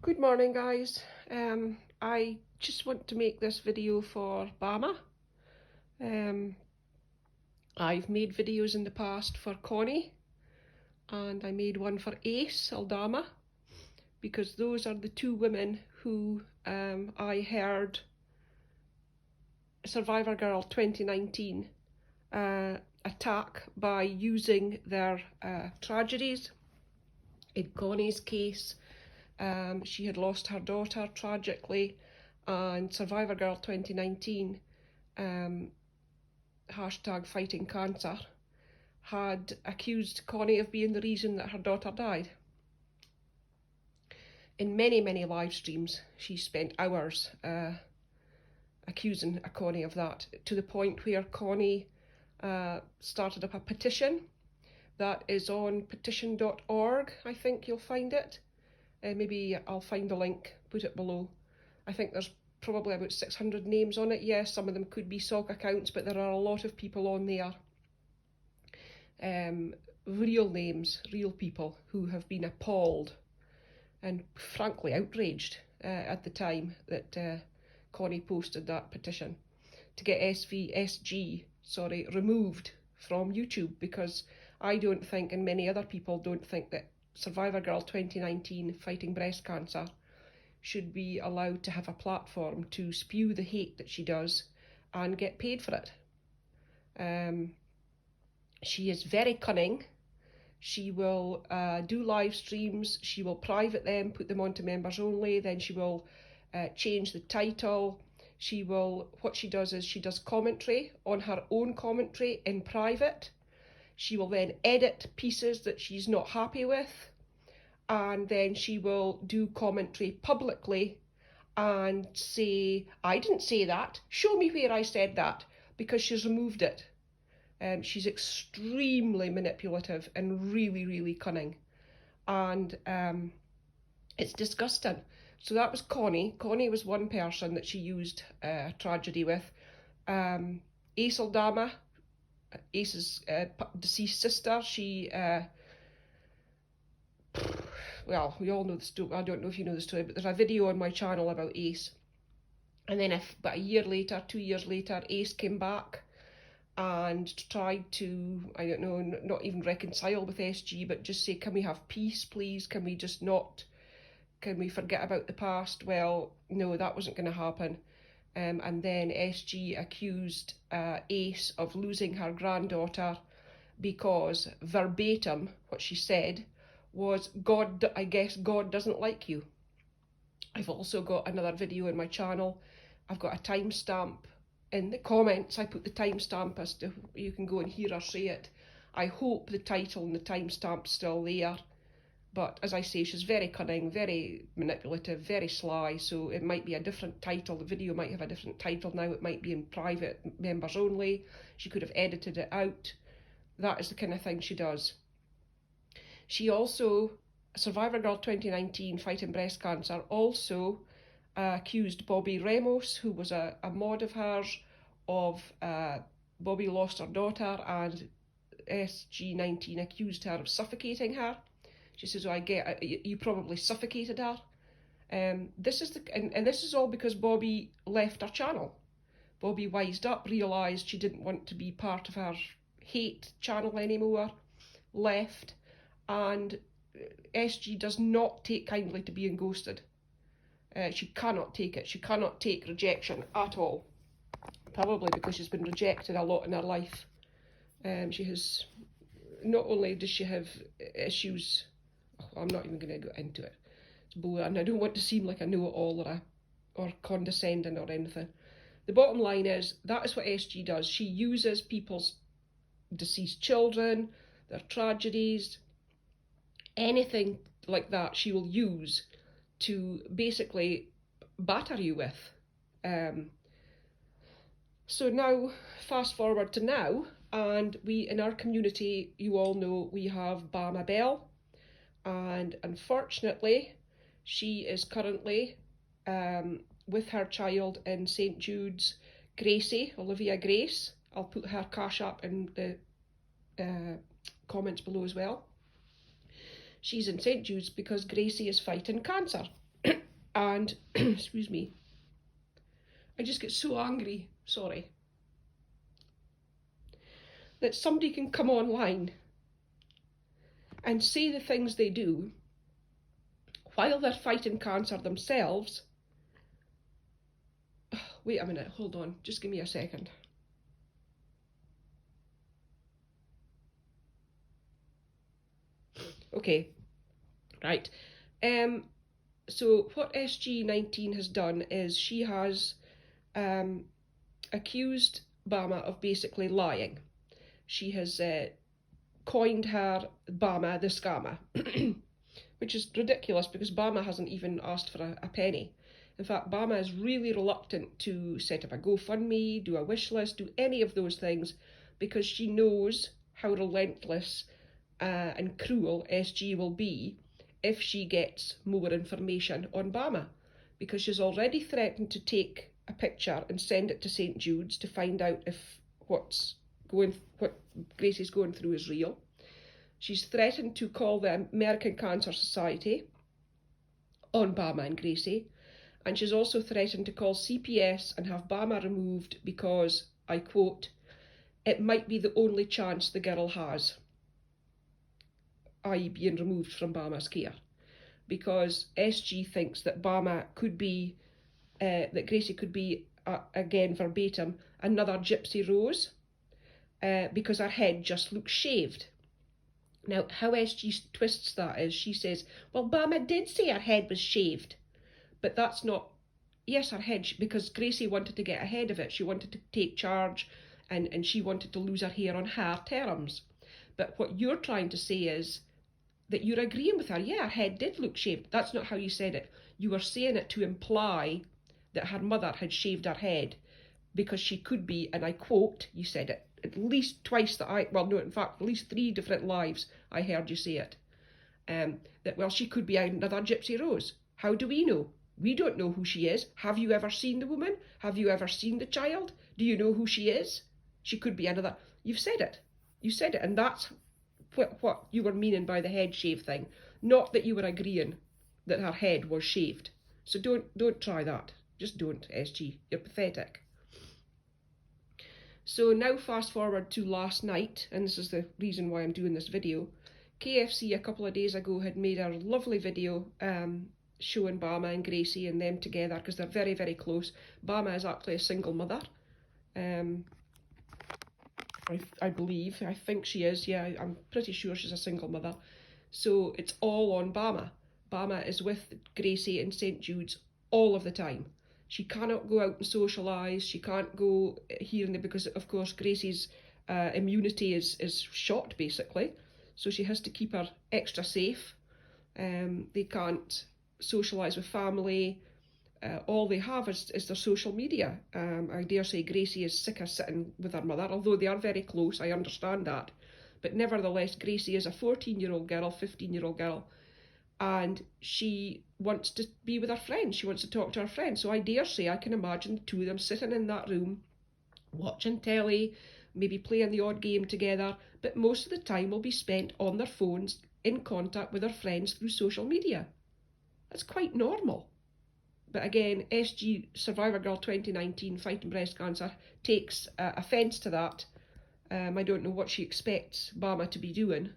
Good morning, guys. I just want to make this video for Bama. I've made videos in the past for Connie, and I made one for Ace Aldama, because those are the two women who I heard Survivorgirl2019 attack by using their tragedies. In Connie's case, she had lost her daughter tragically, and Survivorgirl2019, hashtag fighting cancer, had accused Connie of being the reason that her daughter died. In many live streams, she spent hours accusing Connie of that, to the point where Connie started up a petition that is on petition.org. I think you'll find it. Maybe I'll find the link, put it below. I think there's probably about 600 names on it. Yes, some of them could be sock accounts, but there are a lot of people on there. Real names, real people who have been appalled and frankly outraged at the time that Connie posted that petition to get ST Jude removed from YouTube, because I don't think, and many other people don't think, that Survivorgirl2019 fighting breast cancer should be allowed to have a platform to spew the hate that she does and get paid for it. She is very cunning. She will do live streams, she will private them, put them onto members only, then she will change the title. What she does is she does commentary on her own commentary in private. She will then edit pieces that she's not happy with, and then she will do commentary publicly and say, I didn't say that, show me where I said that, because she's removed it. She's extremely manipulative and really cunning, and it's disgusting. So that was Connie. Connie was one person that she used tragedy with. Ace Aldama, Ace's deceased sister, she, well, we all know the story. I don't know if you know the story, but there's a video on my channel about Ace. And then about a year later, 2 years later, Ace came back and tried to, I don't know, not even reconcile with SG, but just say, can we have peace, please? Can we just not, can we forget about the past? Well, no, that wasn't going to happen. And then SG accused Ace of losing her granddaughter because verbatim what she said was, God, I guess God doesn't like you. I've also got another video in my channel. I've got a timestamp in the comments. I put the timestamp as to, you can go and hear her say it. I hope the title and the timestamp's still there. But as I say, she's very cunning, very manipulative, very sly, so it might be a different title. The video might have a different title now. It might be in private, members only. She could have edited it out. That is the kind of thing she does. She also, Survivorgirl2019 fighting breast cancer, also accused Bobby Ramos, who was a mod of hers, of Bobby lost her daughter, and SG19 accused her of suffocating her. She says, oh, you probably suffocated her. This is all because Bobby left her channel. Bobby wised up, realised she didn't want to be part of her hate channel anymore, left, and SG does not take kindly to being ghosted. She cannot take it. She cannot take rejection at all. Probably because she's been rejected a lot in her life. She has, not only does she have issues, I'm not even going to go into it. It's boring, and I don't want to seem like I know it all or condescending or anything. The bottom line is, that is what SG does. She uses people's deceased children, their tragedies, anything like that she will use to basically batter you with. So now, fast forward to now, and we, in our community, you all know, we have Bamabelle, and unfortunately she is currently with her child in St Jude's. Gracie, Olivia Grace, I'll put her cash app in the comments below as well. She's in St Jude's because Gracie is fighting cancer. And, excuse me, I just get so angry, sorry, that somebody can come online and say the things they do while they're fighting cancer themselves. Wait a minute, hold on, just give me a second. Okay, right. So what SG19 has done is she has accused Bama of basically lying. She has coined her Bama the scammer, which is ridiculous because Bama hasn't even asked for a penny. In fact, Bama is really reluctant to set up a GoFundMe, do a wish list, do any of those things because she knows how relentless and cruel SG will be if she gets more information on Bama, because she's already threatened to take a picture and send it to St Jude's to find out if what Gracie's going through is real. She's threatened to call the American Cancer Society on Bama and Gracie, and she's also threatened to call CPS and have Bama removed because, I quote, it might be the only chance the girl has, i.e. being removed from Bama's care, because SG thinks that Bama could be, that Gracie could be, again verbatim, another Gypsy Rose, because her head just looks shaved. Now, how SG twists that is, she says, well, Bama did say her head was shaved, but that's not, yes, her head, because Gracie wanted to get ahead of it. She wanted to take charge, and she wanted to lose her hair on her terms. But what you're trying to say is that you're agreeing with her. Yeah, her head did look shaved. That's not how you said it. You were saying it to imply that her mother had shaved her head because she could be, and I quote, you said it at least twice in fact, at least 3 different lives I heard you say it. That, well, she could be another Gypsy Rose. How do we know? We don't know who she is. Have you ever seen the woman? Have you ever seen the child? Do you know who she is? She could be another. You've said it. You said it, and that's what you were meaning by the head shave thing. Not that you were agreeing that her head was shaved. So don't try that. Just don't, SG. You're pathetic. So now fast forward to last night, and this is the reason why I'm doing this video. KFC a couple of days ago had made a lovely video showing Bama and Gracie and them together because they're very, very close. Bama is actually a single mother. I believe, I think she is, yeah, I'm pretty sure she's a single mother. So it's all on Bama. Bama is with Gracie in St Jude's all of the time. She cannot go out and socialise, she can't go here and there because, of course, Gracie's immunity is shot, basically. So she has to keep her extra safe. They can't socialise with family. All they have is their social media. I dare say Gracie is sick of sitting with her mother, although they are very close, I understand that. But nevertheless, Gracie is a 14-year-old girl, 15-year-old girl, and she wants to be with her friends. She wants to talk to her friends. So I dare say I can imagine the two of them sitting in that room, watching telly, maybe playing the odd game together, but most of the time will be spent on their phones in contact with their friends through social media. That's quite normal. But again, SG Survivorgirl2019 fighting breast cancer takes offence to that. I don't know what she expects Bama to be doing,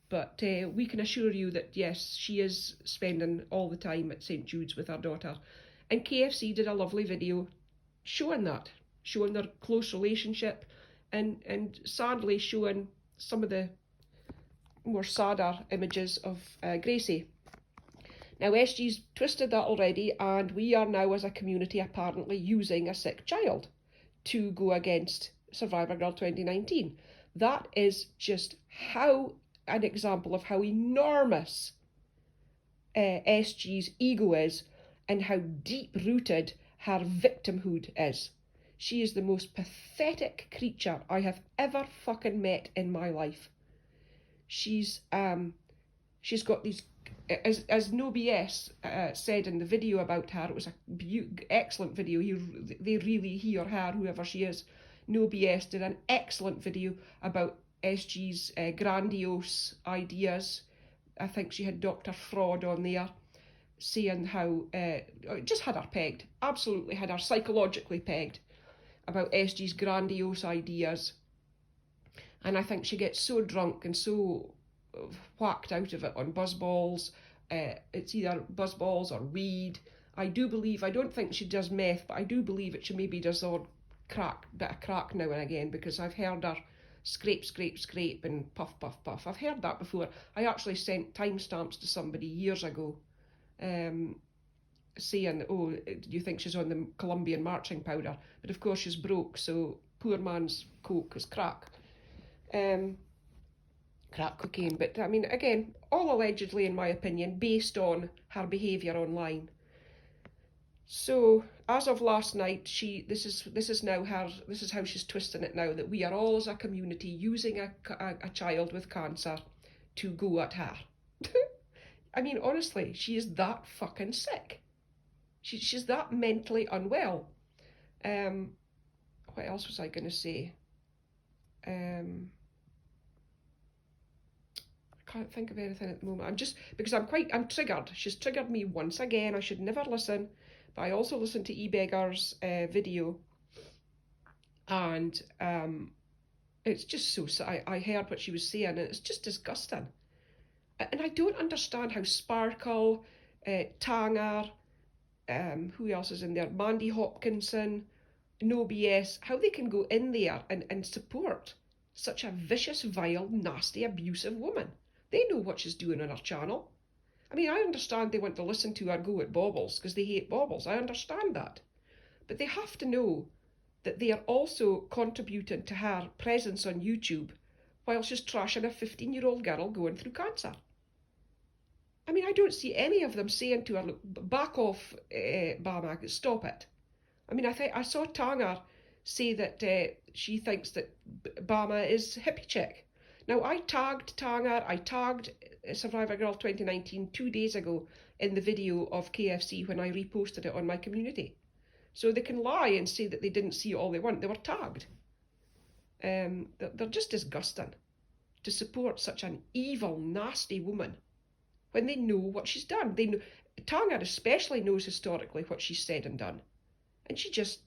but we can assure you that yes, she is spending all the time at St Jude's with her daughter. And KFC did a lovely video showing that, showing their close relationship, and sadly showing some of the more sadder images of Gracie. Now, SG's twisted that already, and we are now, as a community, apparently using a sick child to go against Survivorgirl2019. That is just an example of how enormous SG's ego is and how deep-rooted her victimhood is. She is the most pathetic creature I have ever fucking met in my life. She's got these, as No BS said in the video about her, it was an excellent video. He or her, whoever she is, No BS did an excellent video about SG's grandiose ideas. I think she had Dr. Fraud on there. saying how, just had her pegged, absolutely had her psychologically pegged about SG's grandiose ideas. And I think she gets so drunk and so whacked out of it on buzzballs. It's either buzzballs or weed. I don't think she does meth, but I do believe that she maybe does the odd bit of crack now and again, because I've heard her scrape, scrape, scrape and puff, puff, puff. I've heard that before. I actually sent timestamps to somebody years ago saying, oh, do you think she's on the Colombian marching powder? But of course she's broke, so poor man's coke is crack. Crack cocaine. But I mean, again, all allegedly, in my opinion, based on her behaviour online. So as of last night, this is how she's twisting it now, that we are all as a community using a child with cancer to go at her. I mean, honestly, she is that fucking sick. She's that mentally unwell. What else was I going to say? I can't think of anything at the moment. Because I'm triggered. She's triggered me once again. I should never listen. But I also listened to eBeggar's video. And it's just so, I heard what she was saying, and it's just disgusting. And I don't understand how Sparkle, Tanger, who else is in there? Mandy Hopkinson, No BS, how they can go in there and support such a vicious, vile, nasty, abusive woman. They know what she's doing on her channel. I mean, I understand they want to listen to her go at baubles because they hate baubles. I understand that. But they have to know that they are also contributing to her presence on YouTube while she's trashing a 15-year-old girl going through cancer. I mean, I don't see any of them saying to her, look, back off, Bama, stop it. I mean, I saw Tanger say that she thinks that Bama is hippie chick. Now, I tagged Tanger, I tagged Survivorgirl2019 2 days ago in the video of KFC when I reposted it on my community. So they can lie and say that they didn't see all they want. They were tagged. They're just disgusting to support such an evil, nasty woman when they know what she's done. Tanger especially knows historically what she's said and done. And she just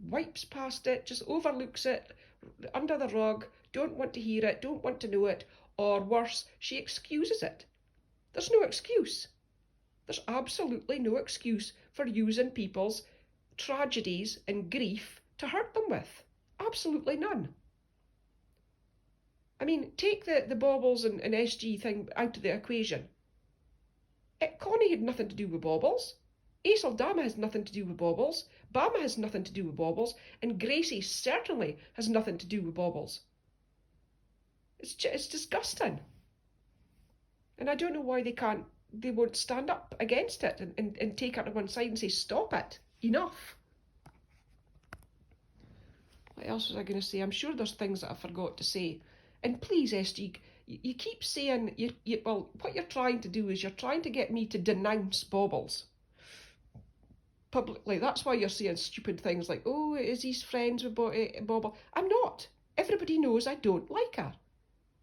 wipes past it, just overlooks it, under the rug, don't want to hear it, don't want to know it, or worse, she excuses it. There's no excuse. There's absolutely no excuse for using people's tragedies and grief to hurt them with. Absolutely none. I mean, take the baubles and SG thing out of the equation. Connie had nothing to do with baubles. Ace Dama has nothing to do with baubles. Bama has nothing to do with baubles. And Gracie certainly has nothing to do with baubles. It's disgusting. And I don't know why they won't stand up against it and take her to one side and say, stop it, enough. What else was I going to say? I'm sure there's things that I forgot to say. And please, SG, you keep saying, well, what you're trying to do is you're trying to get me to denounce baubles publicly. That's why you're saying stupid things like, oh, is he friends with Bauble? I'm not. Everybody knows I don't like her.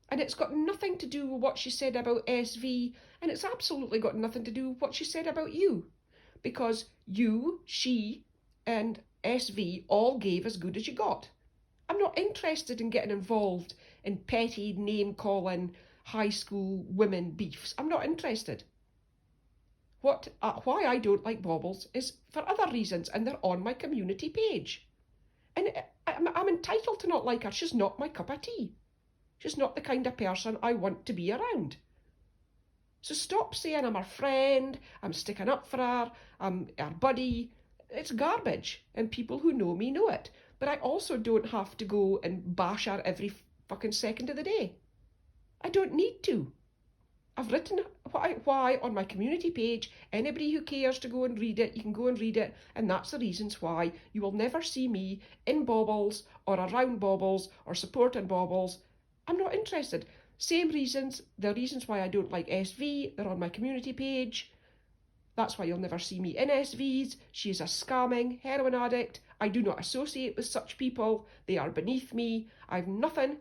And it's got nothing to do with what she said about SV, and it's absolutely got nothing to do with what she said about you. Because you, she, and SV all gave as good as you got. I'm not interested in getting involved in petty name-calling high school women beefs. I'm not interested. Why I don't like baubles is for other reasons, and they're on my community page. And I'm entitled to not like her. She's not my cup of tea. She's not the kind of person I want to be around. So stop saying I'm her friend, I'm sticking up for her, I'm her buddy. It's garbage, and people who know me know it. But I also don't have to go and bash her every fucking second of the day. I don't need to. I've written why on my community page. Anybody who cares to go and read it, you can go and read it. And that's the reasons why you will never see me in baubles or around baubles or supporting baubles. I'm not interested. Same reasons, the reasons why I don't like SV, they're on my community page. That's why you'll never see me in SVs. She is a scamming heroin addict. I do not associate with such people. They are beneath me. I have nothing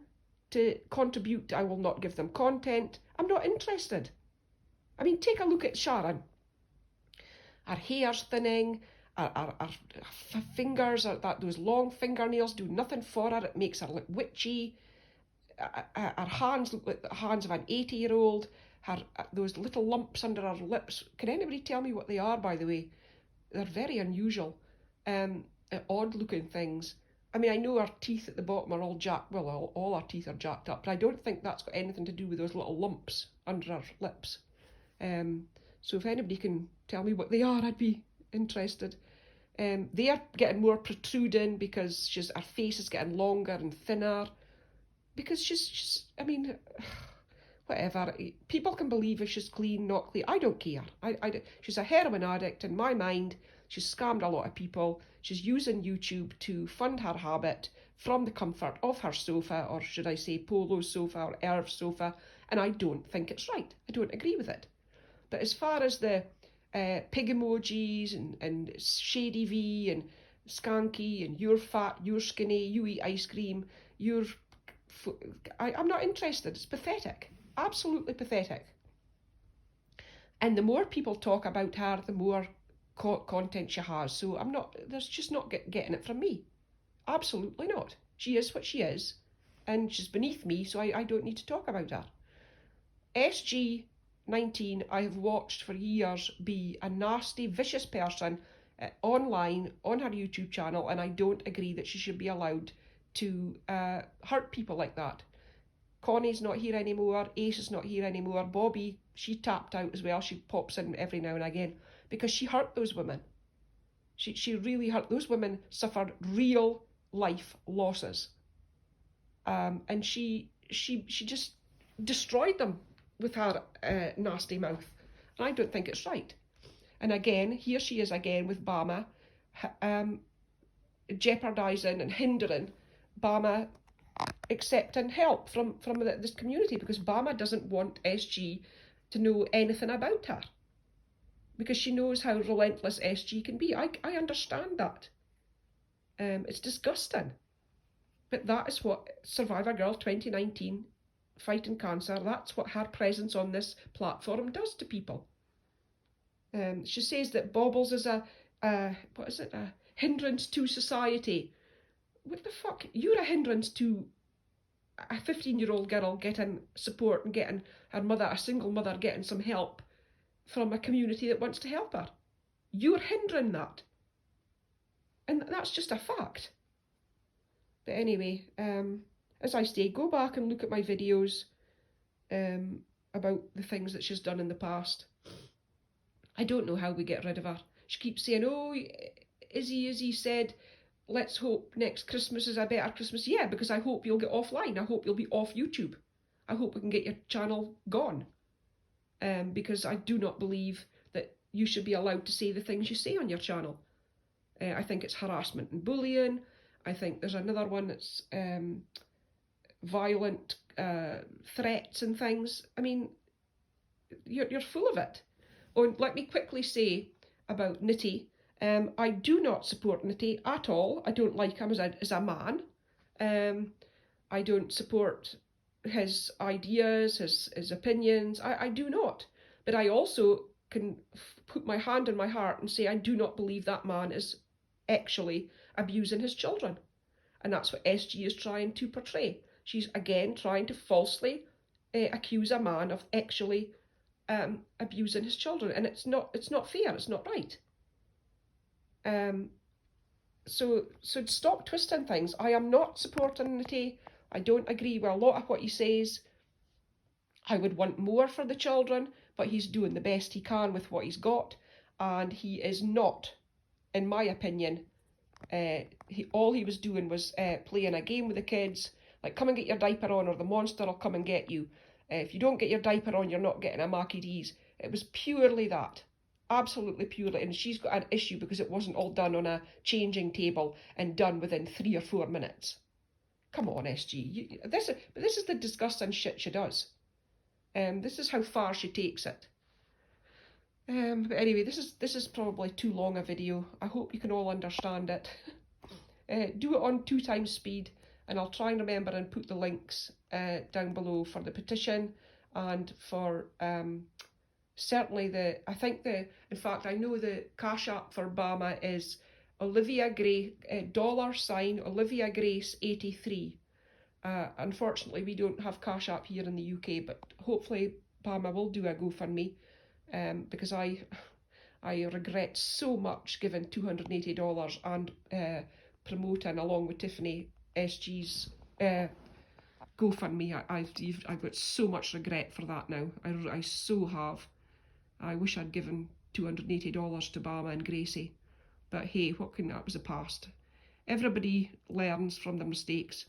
to contribute. I will not give them content. I'm not interested. I mean, take a look at Sharon. Her hair's thinning, her fingers, those long fingernails do nothing for her. It makes her look witchy. Her hands look like the hands of an 80-year-old. Those little lumps under her lips. Can anybody tell me what they are, by the way? They're very unusual, odd-looking things. I mean, I know our teeth at the bottom are all jacked. Well, all our teeth are jacked up, but I don't think that's got anything to do with those little lumps under our lips. So if anybody can tell me what they are, I'd be interested. They are getting more protruding because her face is getting longer and thinner. Because she's I mean, whatever. People can believe if she's clean, not clean. I don't care. She's a heroin addict in my mind. She's scammed a lot of people. She's using YouTube to fund her habit from the comfort of her sofa, or should I say Polo's sofa or Irv's sofa, and I don't think it's right. I don't agree with it. But as far as the pig emojis and Shady V and Skanky and you're fat, you're skinny, you eat ice cream, I'm not interested. It's pathetic. Absolutely pathetic. And the more people talk about her, the more content she has. So there's just not getting it from me. Absolutely not. She is what she is, and she's beneath me, so I don't need to talk about her. SG19, I have watched for years be a nasty, vicious person online on her YouTube channel, and I don't agree that she should be allowed to hurt people like that. Connie's not here anymore. Ace is not here anymore. Bobby, she tapped out as well. She pops in every now and again because she hurt those women. She really hurt. Those women suffered real life losses. And she just destroyed them with her nasty mouth. And I don't think it's right. And again, here she is again with Bama, jeopardising and hindering Bama accepting help from this community, because Bama doesn't want SG to know anything about her, because she knows how relentless SG can be. I understand that. It's disgusting. But that is what Survivorgirl2019, fighting cancer, that's what her presence on this platform does to people. She says that Bobbles is a hindrance to society. What the fuck? You're a hindrance to a 15-year-old girl getting support and getting her mother, a single mother, getting some help from a community that wants to help her. You're hindering that. And that's just a fact. But anyway, as I say, go back and look at my videos about the things that she's done in the past. I don't know how we get rid of her. She keeps saying, oh, Izzy said, let's hope next Christmas is a better Christmas. Yeah, because I hope you'll get offline. I hope you'll be off YouTube. I hope we can get your channel gone. Because I do not believe that you should be allowed to say the things you say on your channel. I think it's harassment and bullying. I think there's another one that's violent threats and things. I mean, you're full of it. Oh, and let me quickly say about Nitty. I do not support Nitty at all. I don't like him as a man. I don't support his ideas, his opinions. I do not. But I also can put my hand on my heart and say I do not believe that man is actually abusing his children. And that's what SG is trying to portray. She's again trying to falsely accuse a man of actually abusing his children, and it's not fair. It's not right. So stop twisting things. I am not supporting Nitty. I don't agree with a lot of what he says. I would want more for the children, but he's doing the best he can with what he's got, and he is not, in my opinion, all he was doing was playing a game with the kids, like come and get your diaper on or the monster will come and get you. If you don't get your diaper on, you're not getting a Mackie D's. It was purely that. Absolutely purely. And she's got an issue because it wasn't all done on a changing table and done within 3 or 4 minutes. Come on, SG. This is the disgusting shit she does. This is how far she takes it. But anyway, this is probably too long a video. I hope you can all understand it. Do it on 2 times speed, and I'll try and remember and put the links down below for the petition and for certainly I think I know the Cash App for Bama is Olivia Gray, $ Olivia Grace 83. Unfortunately, we don't have Cash App here in the UK, but hopefully Bama will do a GoFundMe, because I regret so much giving $280 and promoting along with Tiffany SG's GoFundMe. I've got so much regret for that now. I so have. I wish I'd given $280 to Bama and Gracie, but hey, that was the past. Everybody learns from their mistakes.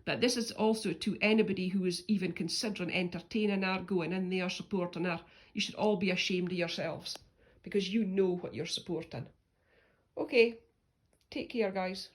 But this is also to anybody who is even considering entertaining her, going in there, supporting her. You should all be ashamed of yourselves, because you know what you're supporting. Okay, take care, guys.